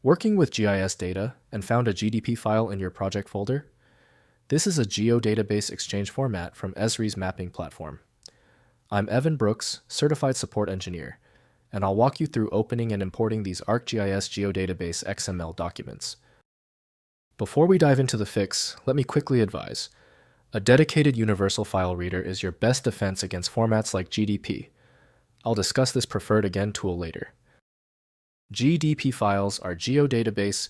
Working with GIS data and found a GDP file in your project folder? This is a Geodatabase Exchange format from Esri's mapping platform. I'm Evan Brooks, Certified Support Engineer, and I'll walk you through opening and importing these ArcGIS Geodatabase XML documents. Before we dive into the fix, let me quickly advise. A dedicated universal file reader is your best defense against formats like GDP. I'll discuss this preferred again tool later. GDP files are Geodatabase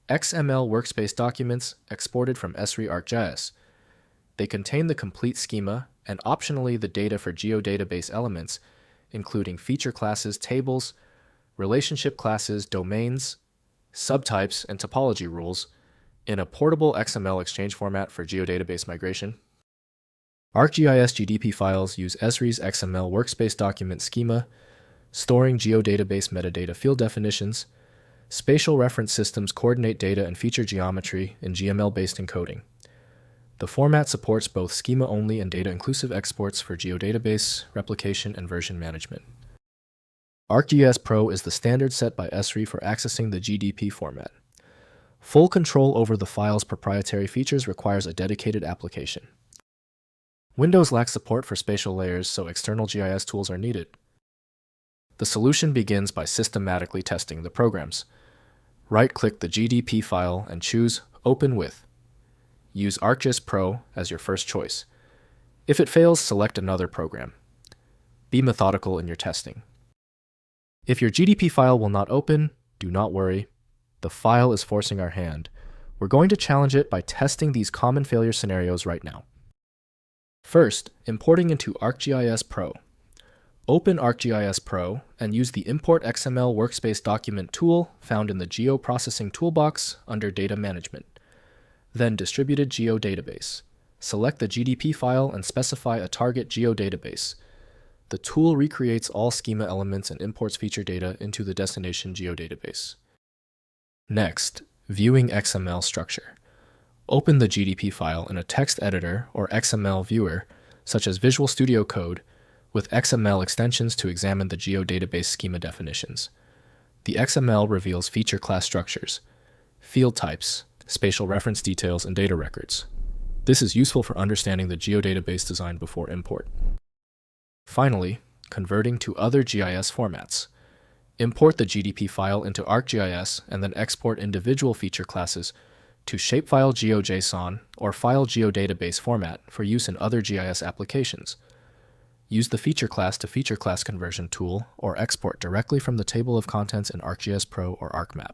XML Workspace documents exported from Esri ArcGIS. They contain the complete schema and optionally the data for geodatabase elements, including feature classes, tables, relationship classes, domains, subtypes, and topology rules, in a portable XML exchange format for geodatabase migration. ArcGIS GDP files use Esri's XML Workspace document schema, storing geodatabase metadata field definitions. Spatial reference systems coordinate data and feature geometry in GML-based encoding. The format supports both schema-only and data-inclusive exports for geodatabase, replication, and version management. ArcGIS Pro is the standard set by Esri for accessing the GDP format. Full control over the file's proprietary features requires a dedicated application. Windows lacks support for spatial layers, so external GIS tools are needed. The solution begins by systematically testing the programs. Right-click the GDP file and choose Open With. Use ArcGIS Pro as your first choice. If it fails, select another program. Be methodical in your testing. If your GDP file will not open, do not worry. The file is forcing our hand. We're going to challenge it by testing these common failure scenarios right now. First, importing into ArcGIS Pro. Open ArcGIS Pro and use the Import XML Workspace document tool found in the Geoprocessing toolbox under Data Management. Then Distributed Geodatabase. Select the GDP file and specify a target geodatabase. The tool recreates all schema elements and imports feature data into the destination geodatabase. Next, Viewing XML Structure. Open the GDP file in a text editor or XML viewer, such as Visual Studio Code, with XML extensions to examine the geodatabase schema definitions. The XML reveals feature class structures, field types, spatial reference details, and data records. This is useful for understanding the geodatabase design before import. Finally, converting to other GIS formats. Import the GDP file into ArcGIS and then export individual feature classes to shapefile GeoJSON or file geodatabase format for use in other GIS applications. Use the feature class to feature class conversion tool or export directly from the table of contents in ArcGIS Pro or ArcMap.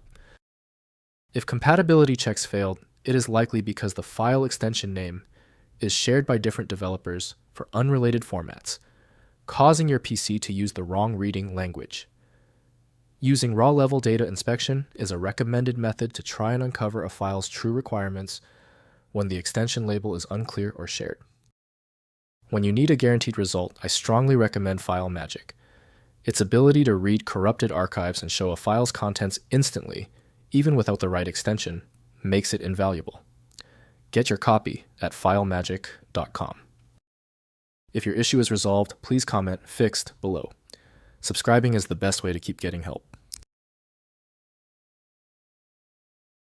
If compatibility checks failed, it is likely because the file extension name is shared by different developers for unrelated formats, causing your PC to use the wrong reading language. Using raw-level data inspection is a recommended method to try and uncover a file's true requirements when the extension label is unclear or shared. When you need a guaranteed result, I strongly recommend File Magic. Its ability to read corrupted archives and show a file's contents instantly, even without the right extension, makes it invaluable. Get your copy at filemagic.com. If your issue is resolved, please comment "Fixed" below. Subscribing is the best way to keep getting help.